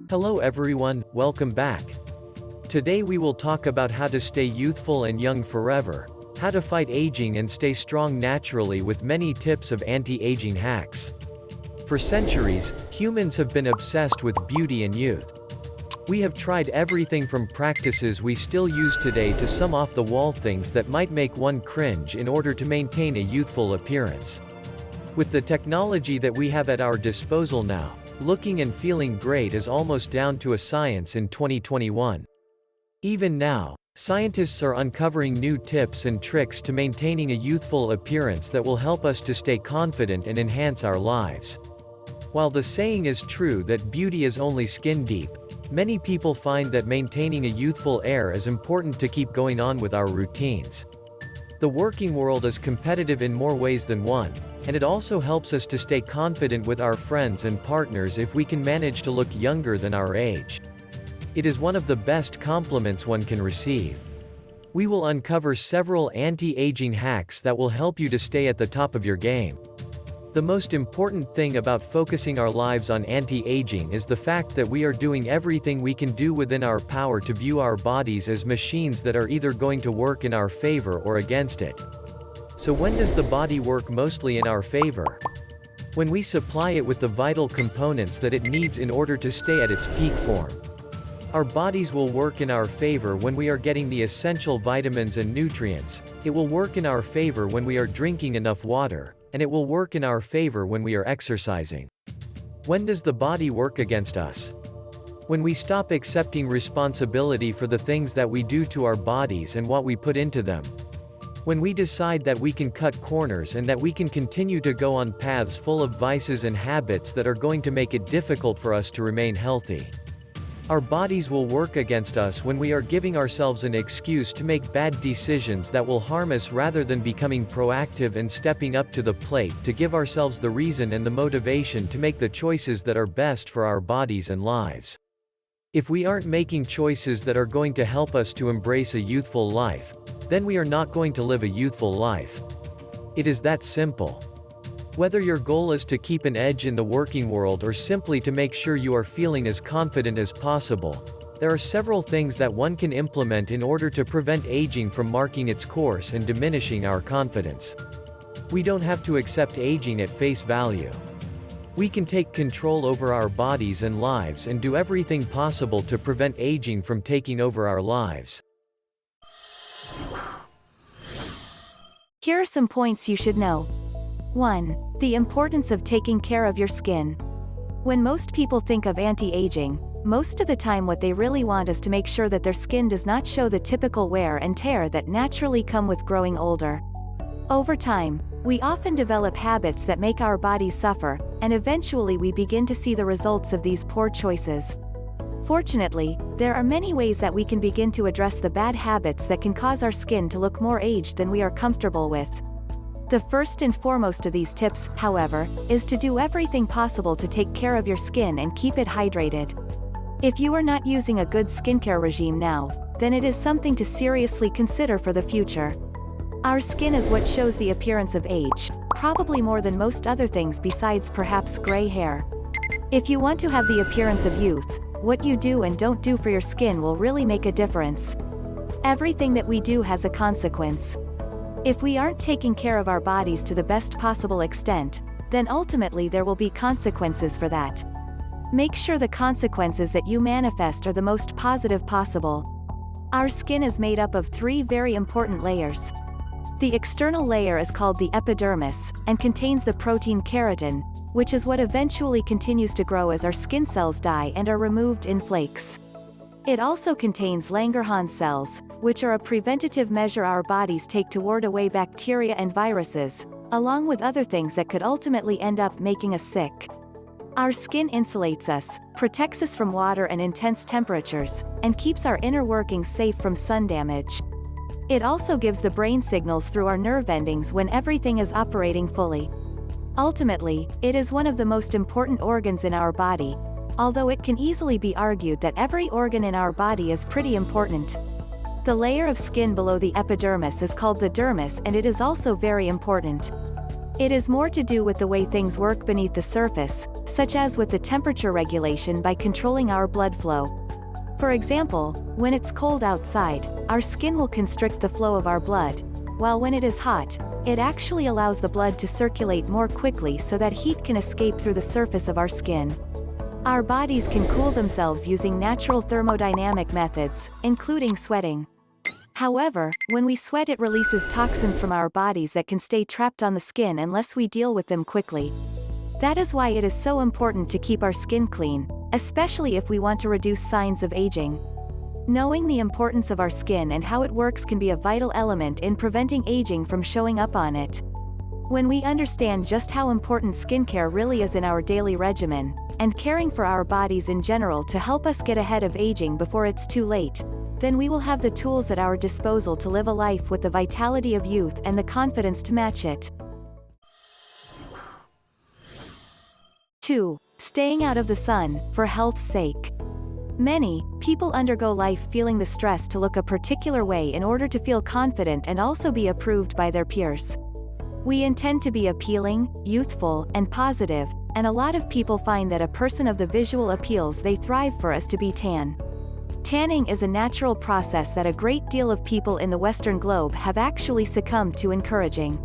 Hello everyone, welcome back. Today we will talk about how to stay youthful and young forever, how to fight aging and stay strong naturally with many tips of anti-aging hacks. For centuries, humans have been obsessed with beauty and youth. We have tried everything from practices we still use today to some off-the-wall things that might make one cringe in order to maintain a youthful appearance. With the technology that we have at our disposal now, looking and feeling great is almost down to a science in 2021. Even now, scientists are uncovering new tips and tricks to maintaining a youthful appearance that will help us to stay confident and enhance our lives. While the saying is true that beauty is only skin deep, many people find that maintaining a youthful air is important to keep going on with our routines. The working world is competitive in more ways than one, and it also helps us to stay confident with our friends and partners if we can manage to look younger than our age. It is one of the best compliments one can receive. We will uncover several anti-aging hacks that will help you to stay at the top of your game. The most important thing about focusing our lives on anti-aging is the fact that we are doing everything we can do within our power to view our bodies as machines that are either going to work in our favor or against it. So when does the body work mostly in our favor? When we supply it with the vital components that it needs in order to stay at its peak form. Our bodies will work in our favor when we are getting the essential vitamins and nutrients, it will work in our favor when we are drinking enough water, and it will work in our favor when we are exercising. When does the body work against us? When we stop accepting responsibility for the things that we do to our bodies and what we put into them. When we decide that we can cut corners and that we can continue to go on paths full of vices and habits that are going to make it difficult for us to remain healthy. Our bodies will work against us when we are giving ourselves an excuse to make bad decisions that will harm us rather than becoming proactive and stepping up to the plate to give ourselves the reason and the motivation to make the choices that are best for our bodies and lives. If we aren't making choices that are going to help us to embrace a youthful life, then we are not going to live a youthful life. It is that simple. Whether your goal is to keep an edge in the working world or simply to make sure you are feeling as confident as possible, there are several things that one can implement in order to prevent aging from marking its course and diminishing our confidence. We don't have to accept aging at face value. We can take control over our bodies and lives and do everything possible to prevent aging from taking over our lives. Here are some points you should know. 1. The importance of taking care of your skin. When most people think of anti-aging, most of the time what they really want is to make sure that their skin does not show the typical wear and tear that naturally come with growing older. Over time, we often develop habits that make our bodies suffer, and eventually we begin to see the results of these poor choices. Fortunately, there are many ways that we can begin to address the bad habits that can cause our skin to look more aged than we are comfortable with. The first and foremost of these tips, however, is to do everything possible to take care of your skin and keep it hydrated. If you are not using a good skincare regime now, then it is something to seriously consider for the future. Our skin is what shows the appearance of age, probably more than most other things besides perhaps gray hair. If you want to have the appearance of youth, what you do and don't do for your skin will really make a difference. Everything that we do has a consequence. If we aren't taking care of our bodies to the best possible extent, then ultimately there will be consequences for that. Make sure the consequences that you manifest are the most positive possible. Our skin is made up of 3 very important layers. The external layer is called the epidermis, and contains the protein keratin, which is what eventually continues to grow as our skin cells die and are removed in flakes. It also contains Langerhans cells, which are a preventative measure our bodies take to ward away bacteria and viruses, along with other things that could ultimately end up making us sick. Our skin insulates us, protects us from water and intense temperatures, and keeps our inner workings safe from sun damage. It also gives the brain signals through our nerve endings when everything is operating fully. Ultimately, it is one of the most important organs in our body, although it can easily be argued that every organ in our body is pretty important. The layer of skin below the epidermis is called the dermis, and it is also very important. It is more to do with the way things work beneath the surface, such as with the temperature regulation by controlling our blood flow. For example, when it's cold outside, our skin will constrict the flow of our blood, while when it is hot, it actually allows the blood to circulate more quickly so that heat can escape through the surface of our skin. Our bodies can cool themselves using natural thermodynamic methods, including sweating. However, when we sweat, it releases toxins from our bodies that can stay trapped on the skin unless we deal with them quickly. That is why it is so important to keep our skin clean, especially if we want to reduce signs of aging. Knowing the importance of our skin and how it works can be a vital element in preventing aging from showing up on it. When we understand just how important skincare really is in our daily regimen, and caring for our bodies in general to help us get ahead of aging before it's too late, then we will have the tools at our disposal to live a life with the vitality of youth and the confidence to match it. 2. Staying out of the sun, for health's sake. Many people undergo life feeling the stress to look a particular way in order to feel confident and also be approved by their peers. We intend to be appealing, youthful, and positive, and a lot of people find that a person of the visual appeals they thrive for us to be tan. Tanning is a natural process that a great deal of people in the Western globe have actually succumbed to encouraging.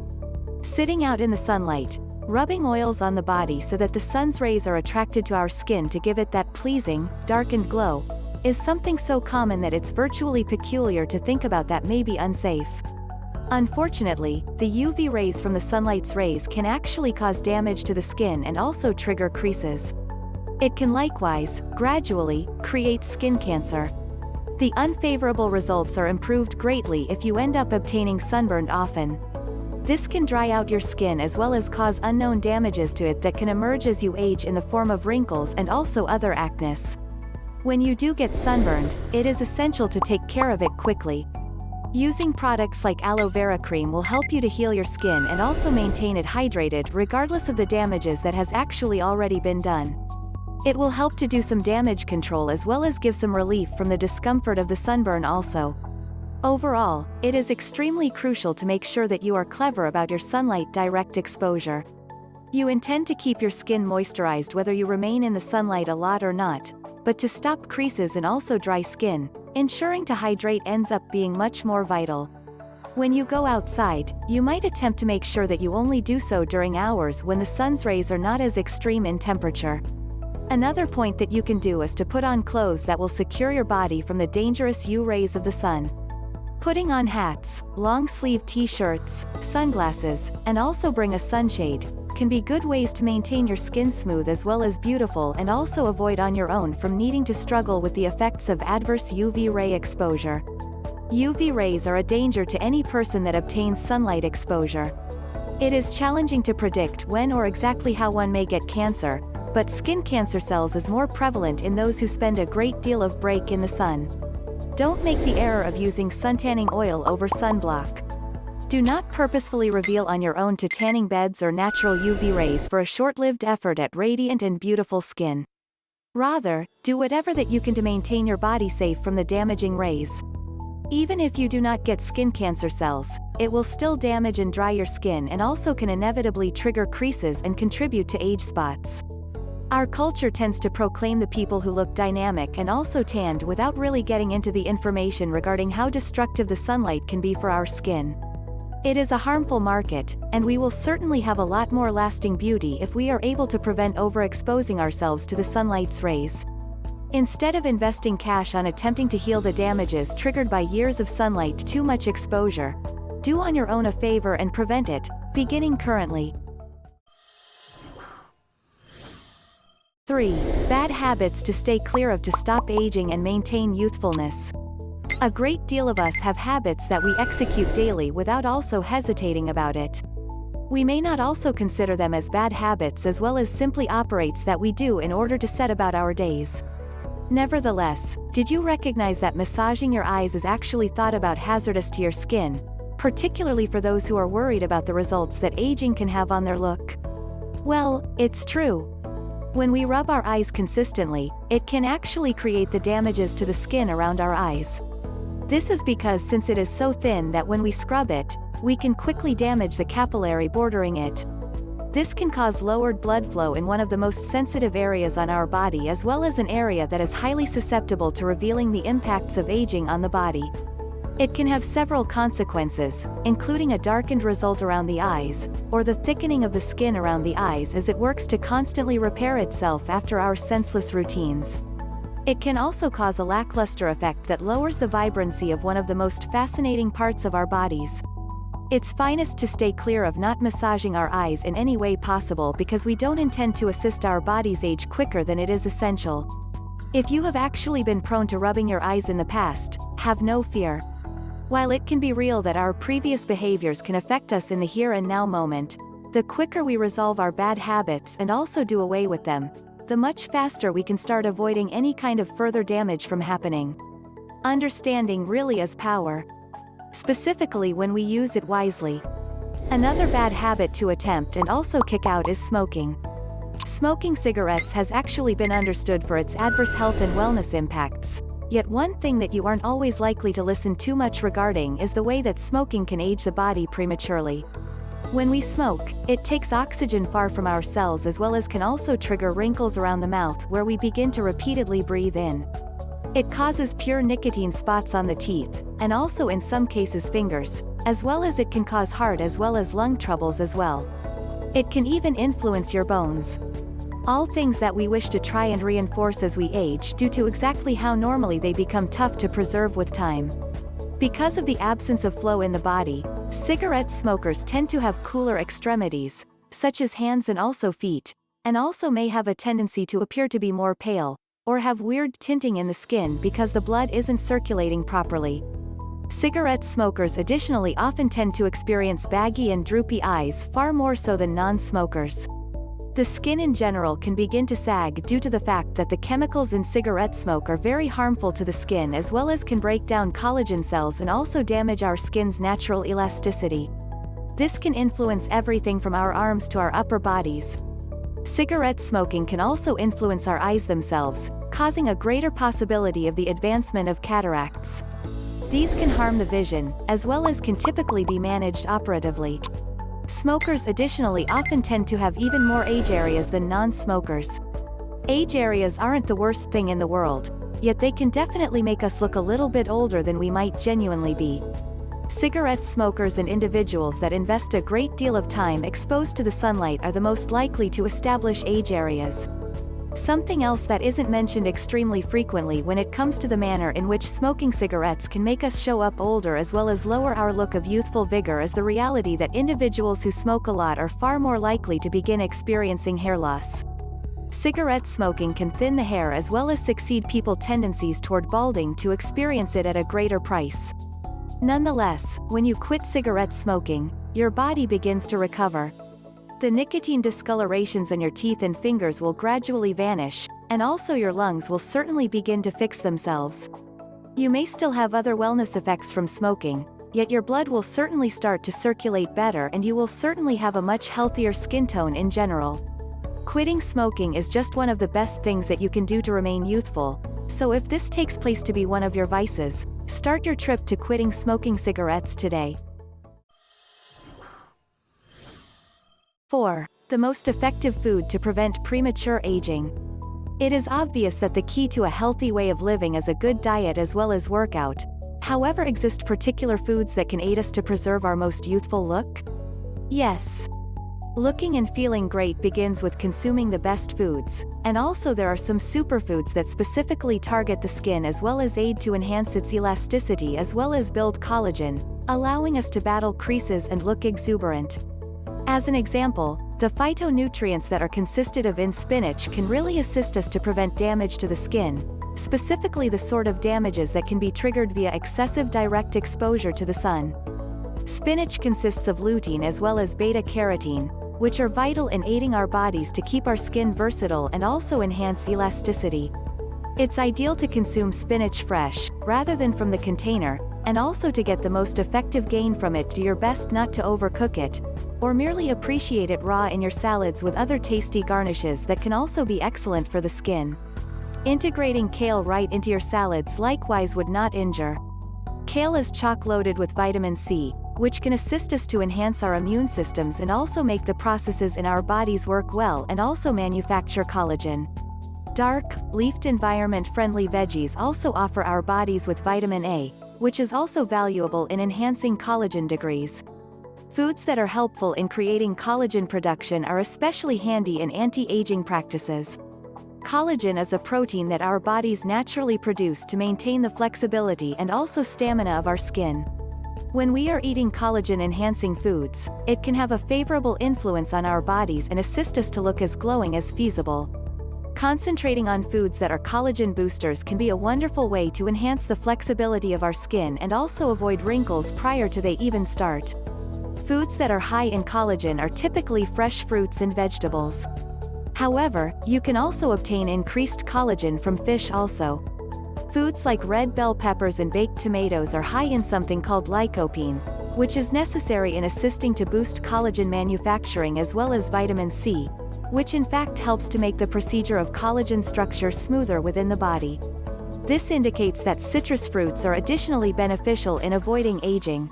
Sitting out in the sunlight, rubbing oils on the body so that the sun's rays are attracted to our skin to give it that pleasing, darkened glow, is something so common that it's virtually peculiar to think about that may be unsafe. Unfortunately, the UV rays from the sunlight's rays can actually cause damage to the skin and also trigger creases. It can likewise, gradually, create skin cancer. The unfavorable results are improved greatly if you end up obtaining sunburn often. This can dry out your skin as well as cause unknown damages to it that can emerge as you age in the form of wrinkles and also other acne. When you do get sunburned, it is essential to take care of it quickly. Using products like aloe vera cream will help you to heal your skin and also maintain it hydrated regardless of the damages that has actually already been done. It will help to do some damage control as well as give some relief from the discomfort of the sunburn also. Overall, it is extremely crucial to make sure that you are clever about your sunlight direct exposure. You intend to keep your skin moisturized whether you remain in the sunlight a lot or not, but to stop creases and also dry skin, ensuring to hydrate ends up being much more vital. When you go outside, you might attempt to make sure that you only do so during hours when the sun's rays are not as extreme in temperature. Another point that you can do is to put on clothes that will secure your body from the dangerous UV rays of the sun. Putting on hats, long-sleeve t-shirts, sunglasses, and also bring a sunshade, can be good ways to maintain your skin smooth as well as beautiful and also avoid on your own from needing to struggle with the effects of adverse UV ray exposure. UV rays are a danger to any person that obtains sunlight exposure. It is challenging to predict when or exactly how one may get cancer, but skin cancer cells is more prevalent in those who spend a great deal of break in the sun. Don't make the error of using suntanning oil over sunblock. Do not purposefully reveal on your own to tanning beds or natural UV rays for a short-lived effort at radiant and beautiful skin. Rather, do whatever that you can to maintain your body safe from the damaging rays. Even if you do not get skin cancer cells, it will still damage and dry your skin and also can inevitably trigger creases and contribute to age spots. Our culture tends to proclaim the people who look dynamic and also tanned without really getting into the information regarding how destructive the sunlight can be for our skin. It is a harmful market, and we will certainly have a lot more lasting beauty if we are able to prevent overexposing ourselves to the sunlight's rays. Instead of investing cash on attempting to heal the damages triggered by years of sunlight too much exposure, do on your own a favor and prevent it, beginning currently. 3. Bad habits to stay clear of to stop aging and maintain youthfulness. A great deal of us have habits that we execute daily without also hesitating about it. We may not also consider them as bad habits as well as simply operates that we do in order to set about our days. Nevertheless, did you recognize that massaging your eyes is actually thought about hazardous to your skin, particularly for those who are worried about the results that aging can have on their look? Well, it's true. When we rub our eyes consistently, it can actually create the damages to the skin around our eyes. This is because since it is so thin that when we scrub it, we can quickly damage the capillary bordering it. This can cause lowered blood flow in one of the most sensitive areas on our body, as well as an area that is highly susceptible to revealing the impacts of aging on the body. It can have several consequences, including a darkened result around the eyes, or the thickening of the skin around the eyes as it works to constantly repair itself after our senseless routines. It can also cause a lackluster effect that lowers the vibrancy of one of the most fascinating parts of our bodies. It's finest to stay clear of not massaging our eyes in any way possible, because we don't intend to assist our bodies age quicker than it is essential. If you have actually been prone to rubbing your eyes in the past, have no fear. While it can be real that our previous behaviors can affect us in the here and now moment, the quicker we resolve our bad habits and also do away with them, the much faster we can start avoiding any kind of further damage from happening. Understanding really is power. Specifically when we use it wisely. Another bad habit to attempt and also kick out is smoking. Smoking cigarettes has actually been understood for its adverse health and wellness impacts. Yet one thing that you aren't always likely to listen too much regarding is the way that smoking can age the body prematurely. When we smoke, it takes oxygen far from our cells, as well as can also trigger wrinkles around the mouth where we begin to repeatedly breathe in. It causes pure nicotine spots on the teeth, and also in some cases fingers, as well as it can cause heart as well as lung troubles as well. It can even influence your bones. All things that we wish to try and reinforce as we age, due to exactly how normally they become tough to preserve with time. Because of the absence of flow in the body, cigarette smokers tend to have cooler extremities, such as hands and also feet, and also may have a tendency to appear to be more pale, or have weird tinting in the skin because the blood isn't circulating properly. Cigarette smokers additionally often tend to experience baggy and droopy eyes far more so than non-smokers. The skin in general can begin to sag due to the fact that the chemicals in cigarette smoke are very harmful to the skin, as well as can break down collagen cells and also damage our skin's natural elasticity. This can influence everything from our arms to our upper bodies. Cigarette smoking can also influence our eyes themselves, causing a greater possibility of the advancement of cataracts. These can harm the vision, as well as can typically be managed operatively. Smokers additionally often tend to have even more age areas than non-smokers. Age areas aren't the worst thing in the world, yet they can definitely make us look a little bit older than we might genuinely be. Cigarette smokers and individuals that invest a great deal of time exposed to the sunlight are the most likely to establish age areas. Something else that isn't mentioned extremely frequently when it comes to the manner in which smoking cigarettes can make us show up older as well as lower our look of youthful vigor is the reality that individuals who smoke a lot are far more likely to begin experiencing hair loss. Cigarette smoking can thin the hair as well as succeed people's tendencies toward balding to experience it at a greater price. Nonetheless, when you quit cigarette smoking, your body begins to recover. The nicotine discolorations in your teeth and fingers will gradually vanish, and also your lungs will certainly begin to fix themselves. You may still have other wellness effects from smoking, yet your blood will certainly start to circulate better and you will certainly have a much healthier skin tone in general. Quitting smoking is just one of the best things that you can do to remain youthful, so if this takes place to be one of your vices, start your trip to quitting smoking cigarettes today. 4. The most effective food to prevent premature aging. It is obvious that the key to a healthy way of living is a good diet as well as workout. However, exist particular foods that can aid us to preserve our most youthful look? Yes. Looking and feeling great begins with consuming the best foods, and also there are some superfoods that specifically target the skin as well as aid to enhance its elasticity as well as build collagen, allowing us to battle creases and look exuberant. As an example, the phytonutrients that are consisted of in spinach can really assist us to prevent damage to the skin, specifically the sort of damages that can be triggered via excessive direct exposure to the sun. Spinach consists of lutein as well as beta-carotene, which are vital in aiding our bodies to keep our skin versatile and also enhance elasticity. It's ideal to consume spinach fresh, rather than from the container, and also to get the most effective gain from it, do your best not to overcook it, or merely appreciate it raw in your salads with other tasty garnishes that can also be excellent for the skin. Integrating kale right into your salads likewise would not injure. Kale is chock-loaded with vitamin C, which can assist us to enhance our immune systems and also make the processes in our bodies work well and also manufacture collagen. Dark, leafed environment-friendly veggies also offer our bodies with vitamin A, which is also valuable in enhancing collagen degrees. Foods that are helpful in creating collagen production are especially handy in anti-aging practices. Collagen is a protein that our bodies naturally produce to maintain the flexibility and also stamina of our skin. When we are eating collagen-enhancing foods, it can have a favorable influence on our bodies and assist us to look as glowing as feasible. Concentrating on foods that are collagen boosters can be a wonderful way to enhance the flexibility of our skin and also avoid wrinkles prior to they even start. Foods that are high in collagen are typically fresh fruits and vegetables. However, you can also obtain increased collagen from fish also. Foods like red bell peppers and baked tomatoes are high in something called lycopene, which is necessary in assisting to boost collagen manufacturing, as well as vitamin C, which in fact helps to make the procedure of collagen structure smoother within the body. This indicates that citrus fruits are additionally beneficial in avoiding aging.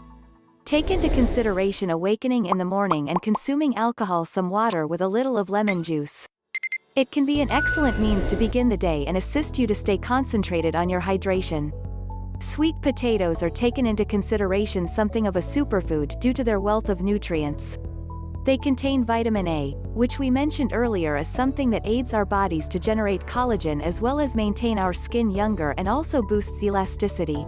Take into consideration awakening in the morning and consuming alcohol, some water with a little of lemon juice. It can be an excellent means to begin the day and assist you to stay concentrated on your hydration. Sweet potatoes are taken into consideration something of a superfood due to their wealth of nutrients. They contain vitamin A, which we mentioned earlier as something that aids our bodies to generate collagen as well as maintain our skin younger and also boosts elasticity.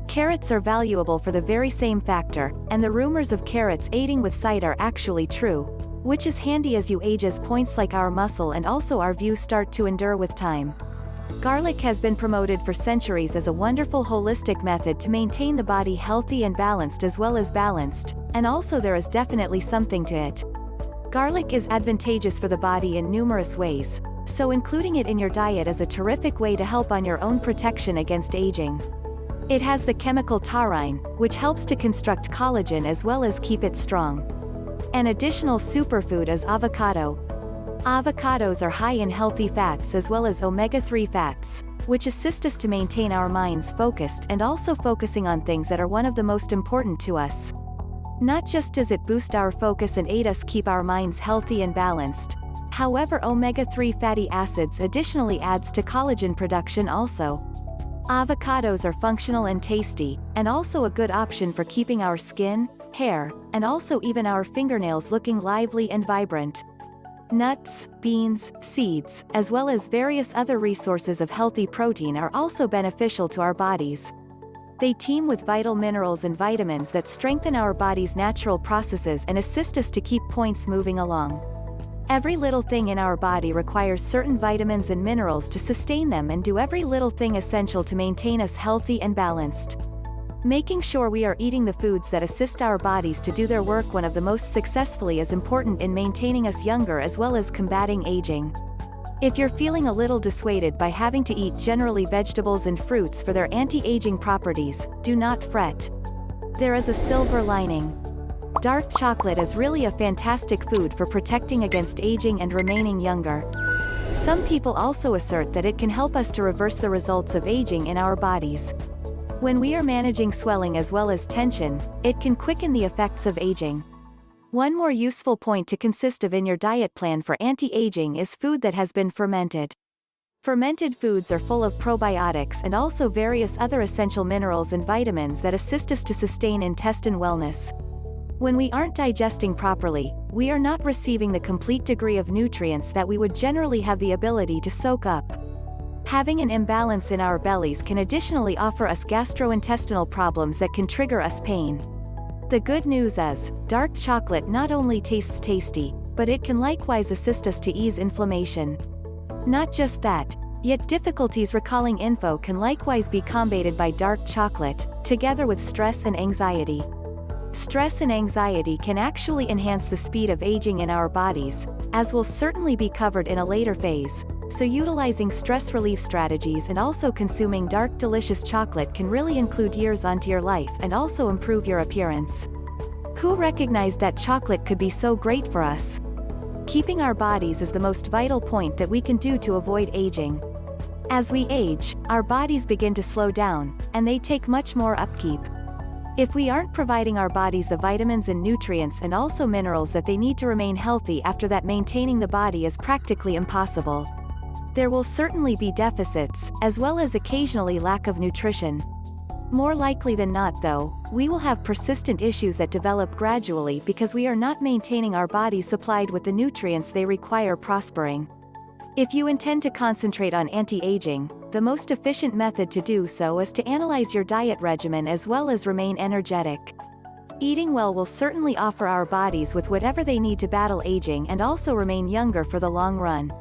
Carrots are valuable for the very same factor, and the rumors of carrots aiding with sight are actually true, which is handy as you age, as points like our muscle and also our view start to endure with time. Garlic has been promoted for centuries as a wonderful holistic method to maintain the body healthy and balanced, as well as balanced, and also there is definitely something to it. Garlic is advantageous for the body in numerous ways, so including it in your diet is a terrific way to help on your own protection against aging. It has the chemical taurine, which helps to construct collagen as well as keep it strong. An additional superfood is avocado. Avocados are high in healthy fats as well as omega-3 fats, which assist us to maintain our minds focused and also focusing on things that are one of the most important to us. Not just does it boost our focus and aid us keep our minds healthy and balanced, however, omega-3 fatty acids additionally adds to collagen production also. Avocados are functional and tasty, and also a good option for keeping our skin, hair, and also even our fingernails looking lively and vibrant. Nuts, beans, seeds, as well as various other resources of healthy protein are also beneficial to our bodies. They teem with vital minerals and vitamins that strengthen our body's natural processes and assist us to keep points moving along. Every little thing in our body requires certain vitamins and minerals to sustain them and do every little thing essential to maintain us healthy and balanced. Making sure we are eating the foods that assist our bodies to do their work one of the most successfully is important in maintaining us younger as well as combating aging. If you're feeling a little dissuaded by having to eat generally vegetables and fruits for their anti-aging properties, do not fret. There is a silver lining. Dark chocolate is really a fantastic food for protecting against aging and remaining younger. Some people also assert that it can help us to reverse the results of aging in our bodies. When we are managing swelling as well as tension, it can quicken the effects of aging. One more useful point to consist of in your diet plan for anti-aging is food that has been fermented. Fermented foods are full of probiotics and also various other essential minerals and vitamins that assist us to sustain intestine wellness. When we aren't digesting properly, we are not receiving the complete degree of nutrients that we would generally have the ability to soak up. Having an imbalance in our bellies can additionally offer us gastrointestinal problems that can trigger us pain. The good news is, dark chocolate not only tastes tasty, but it can likewise assist us to ease inflammation. Not just that, yet difficulties recalling info can likewise be combated by dark chocolate, together with stress and anxiety. Stress and anxiety can actually enhance the speed of aging in our bodies, as will certainly be covered in a later phase, so utilizing stress relief strategies and also consuming dark delicious chocolate can really include years onto your life and also improve your appearance. Who recognized that chocolate could be so great for us? Keeping our bodies is the most vital point that we can do to avoid aging. As we age, our bodies begin to slow down, and they take much more upkeep. If we aren't providing our bodies the vitamins and nutrients and also minerals that they need to remain healthy after that, maintaining the body is practically impossible. There will certainly be deficits, as well as occasionally lack of nutrition. More likely than not though, we will have persistent issues that develop gradually because we are not maintaining our bodies supplied with the nutrients they require prospering. If you intend to concentrate on anti-aging, the most efficient method to do so is to analyze your diet regimen as well as remain energetic. Eating well will certainly offer our bodies with whatever they need to battle aging and also remain younger for the long run.